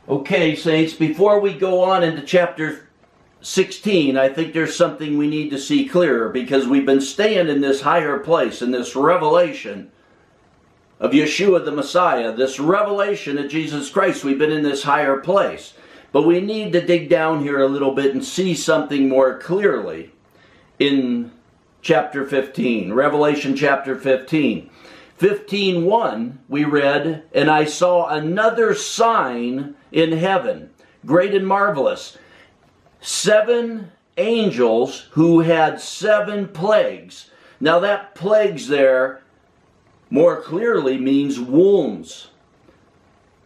Okay, saints, before we go on into chapter 16, I think there's something we need to see clearer, because we've been staying in this higher place, in this revelation of Yeshua the Messiah, this revelation of Jesus Christ. We've been in this higher place. But we need to dig down here a little bit and see something more clearly in chapter 15, Revelation chapter 15. 15:1, we read, "And I saw another sign in heaven, great and marvelous, 7 angels who had 7 plagues." Now that plagues there more clearly means wounds.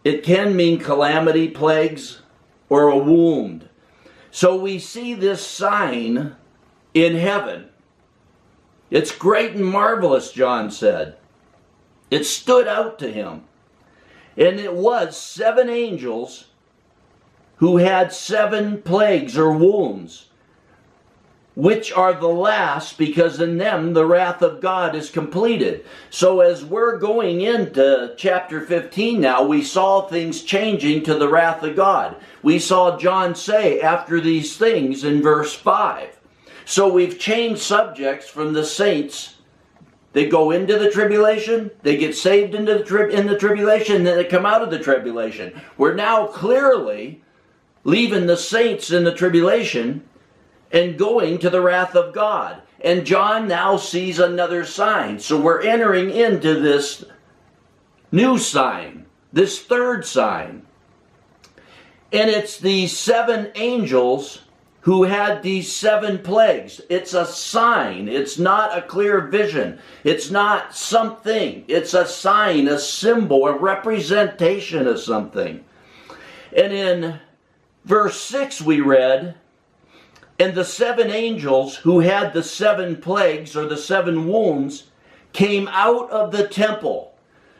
It can mean calamity, plagues, or a wound. So we see this sign in heaven. It's great and marvelous, John said. It stood out to him. And it was 7 angels who had 7 plagues or wounds, which are the last, because in them the wrath of God is completed. So as we're going into chapter 15 now, we saw things changing to the wrath of God. We saw John say after these things in verse 5. So we've changed subjects from the saints. They go into the tribulation, they get saved in the tribulation, then they come out of the tribulation. We're now clearly leaving the saints in the tribulation and going to the wrath of God. And John now sees another sign. So we're entering into this new sign, this third sign. And it's these 7 angels who had these 7 plagues. It's a sign. It's not a clear vision. It's not something. It's a sign, a symbol, a representation of something. And in verse 6 we read, "And the 7 angels who had the 7 plagues or the 7 wounds came out of the temple."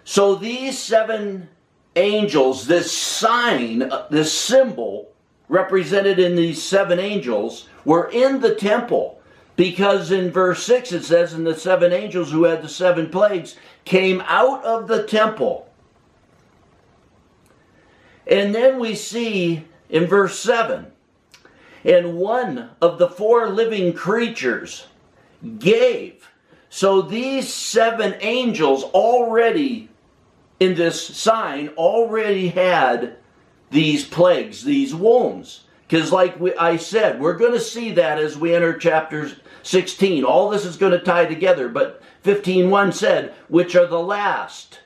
So these 7 angels, this sign, this symbol represented in these 7 angels, were in the temple. Because in verse 6 it says, "And the 7 angels who had the 7 plagues came out of the temple." And then we see in verse 7, "And one of the 4 living creatures gave." So these 7 angels already in this sign already had these plagues, these wounds. Because like I said, we're going to see that as we enter chapter 16. All this is going to tie together. But 15:1 said, "Which are the last."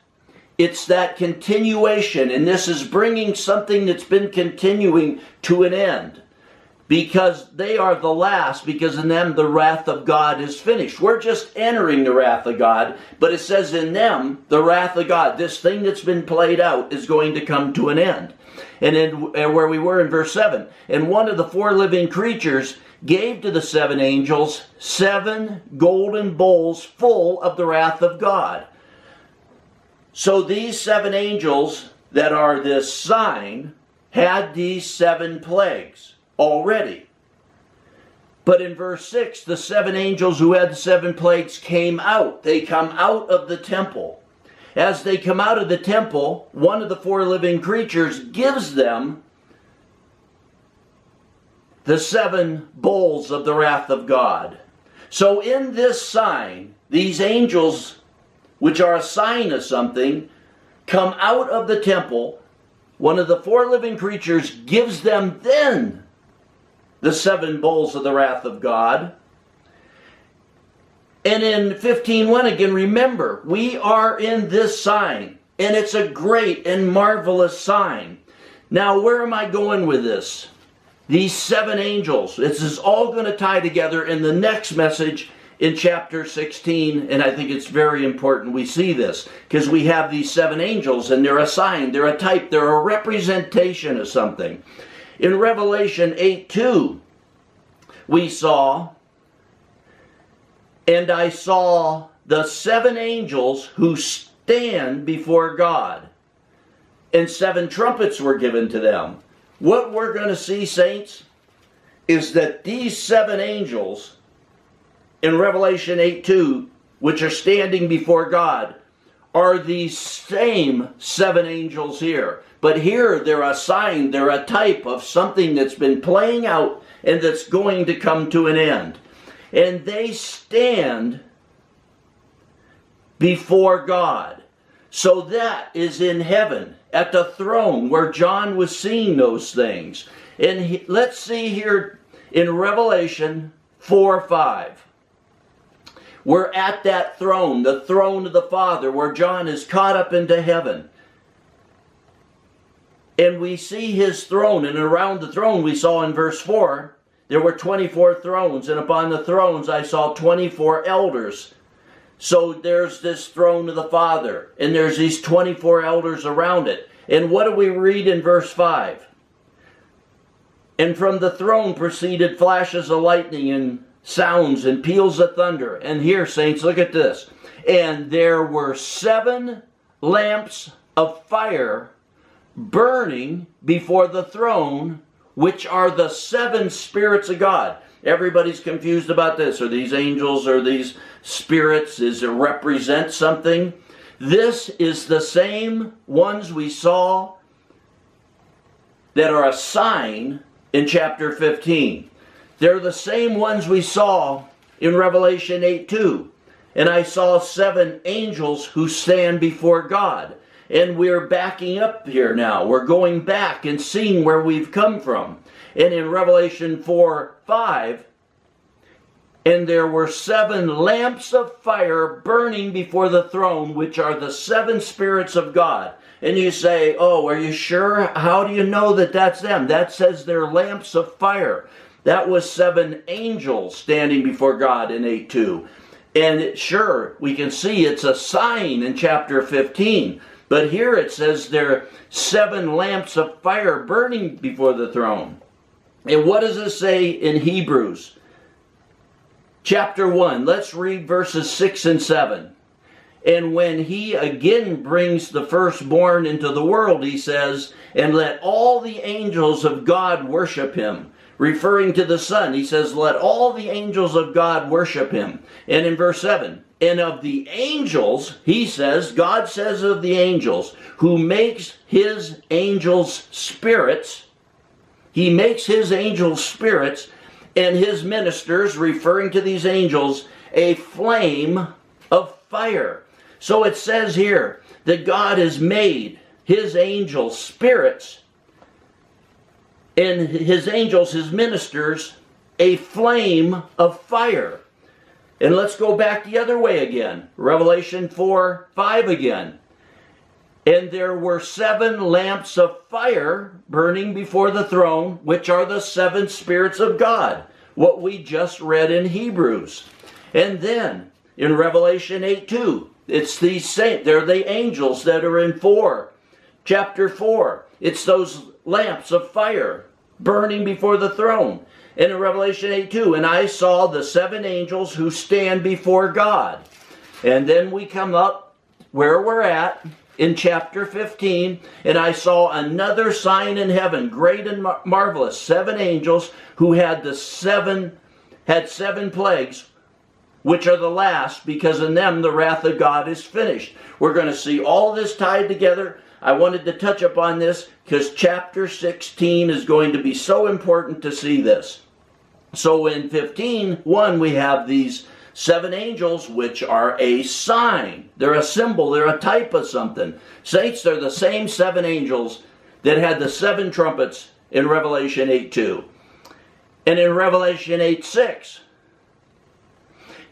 It's that continuation. And this is bringing something that's been continuing to an end. Because they are the last, because in them the wrath of God is finished. We're just entering the wrath of God, but it says in them the wrath of God, this thing that's been played out, is going to come to an end. And where we were in verse 7, "And one of the 4 living creatures gave to the 7 angels 7 golden bowls full of the wrath of God." So these 7 angels that are this sign had these 7 plagues already. But in verse 6, the 7 angels who had the 7 plagues came out. They come out of the temple. As they come out of the temple, one of the 4 living creatures gives them the 7 bowls of the wrath of God. So in this sign, these angels, which are a sign of something, come out of the temple. One of the 4 living creatures gives them then the 7 bowls of the wrath of God. And in 15:1 again, remember, we are in this sign, and it's a great and marvelous sign. Now, where am I going with this? These 7 angels. This is all going to tie together in the next message in chapter 16, and I think it's very important we see this, because we have these 7 angels, and they're a sign, they're a type, they're a representation of something. In Revelation 8:2, we saw, "And I saw the 7 angels who stand before God, and 7 trumpets were given to them." What we're going to see, saints, is that these 7 angels in Revelation 8:2, which are standing before God, are these same 7 angels here. But here they're a sign, they're a type of something that's been playing out and that's going to come to an end. And they stand before God. So that is in heaven, at the throne where John was seeing those things. And let's see here in Revelation 4:5. We're at that throne, the throne of the Father, where John is caught up into heaven. And we see his throne, and around the throne we saw in verse 4, there were 24 thrones, and upon the thrones I saw 24 elders. So there's this throne of the Father, and there's these 24 elders around it. And what do we read in verse 5? And from the throne proceeded flashes of lightning and sounds and peals of thunder. And here, saints, look at this. And there were 7 lamps of fire burning before the throne, which are the 7 spirits of God. Everybody's confused about this. Are these angels? Are these spirits? Does it represent something? This is the same ones we saw that are a sign in chapter 15. They're the same ones we saw in Revelation 8:2. And I saw 7 angels who stand before God. And we're backing up here now. We're going back and seeing where we've come from. And in Revelation 4:5, and there were 7 lamps of fire burning before the throne, which are the 7 spirits of God. And you say, oh, are you sure? How do you know that that's them? That says they're lamps of fire. That was 7 angels standing before God in 8:2. And sure, we can see it's a sign in chapter 15. But here it says there are 7 lamps of fire burning before the throne. And what does it say in Hebrews? Chapter 1, let's read verses 6 and 7. And when he again brings the firstborn into the world, he says, and let all the angels of God worship him. Referring to the Son, he says, let all the angels of God worship him. And in verse 7, and of the angels, he says, God says of the angels, who makes his angels spirits, he makes his angels spirits, and his ministers, referring to these angels, a flame of fire. So it says here that God has made his angels spirits, and his angels, his ministers, a flame of fire. And let's go back the other way again. Revelation 4:5 again. And there were 7 lamps of fire burning before the throne, which are the 7 spirits of God. What we just read in Hebrews. And then in Revelation 8:2, it's these saints. They're the angels that are in chapter 4. It's those lamps of fire burning before the throne. And in Revelation 8:2, and I saw the 7 angels who stand before God. And then we come up where we're at in chapter 15, and I saw another sign in heaven, great and marvelous, 7 angels who had 7 plagues, which are the last, because in them the wrath of God is finished. We're going to see all this tied together. I wanted to touch upon this because chapter 16 is going to be so important to see this. So in 15:1 we have these 7 angels, which are a sign. They're a symbol. They're a type of something. Saints, they're the same 7 angels that had the 7 trumpets in Revelation 8:2. And in Revelation 8:6,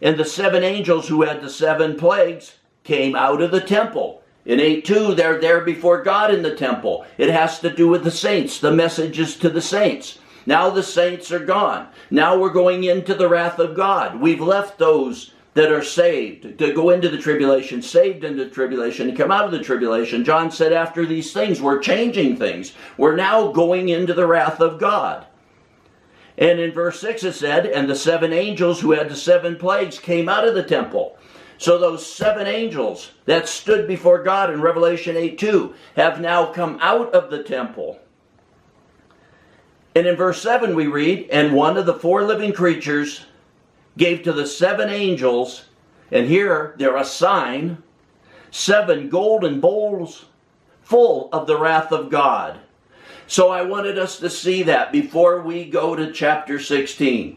and the 7 angels who had the 7 plagues came out of the temple. In 8:2, they're there before God in the temple. It has to do with the saints, the messages to the saints. Now the saints are gone. Now we're going into the wrath of God. We've left those that are saved to go into the tribulation, saved into the tribulation, and come out of the tribulation. John said after these things, we're changing things. We're now going into the wrath of God. And in verse 6 it said, and the 7 angels who had the 7 plagues came out of the temple. So those 7 angels that stood before God in Revelation 8:2 have now come out of the temple. And in verse 7 we read, and one of the 4 living creatures gave to the 7 angels, and here they're a sign, 7 golden bowls full of the wrath of God. So I wanted us to see that before we go to chapter 16.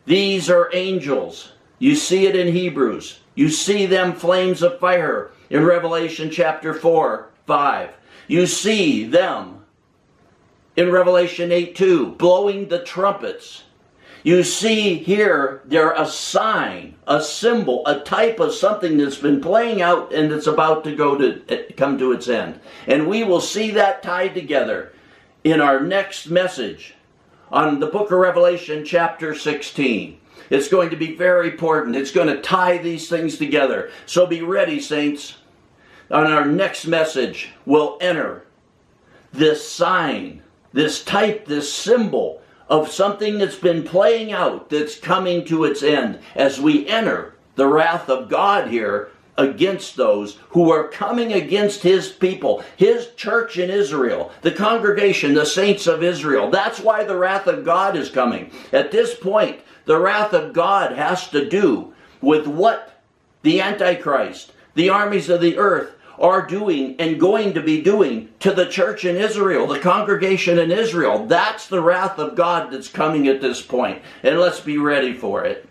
These are angels. You see it in Hebrews. You see them flames of fire in Revelation chapter 4, 5. You see them in Revelation 8:2, blowing the trumpets. You see here, they're a sign, a symbol, a type of something that's been playing out and it's about to come to its end. And we will see that tied together in our next message on the book of Revelation chapter 16. It's going to be very important. It's going to tie these things together. So be ready, saints. On our next message, we'll enter this sign, this type, this symbol of something that's been playing out, that's coming to its end as we enter the wrath of God here against those who are coming against his people, his church in Israel, the congregation, the saints of Israel. That's why the wrath of God is coming. At this point, the wrath of God has to do with what the Antichrist, the armies of the earth, are doing and going to be doing to the church in Israel, the congregation in Israel. That's the wrath of God that's coming at this point. And let's be ready for it.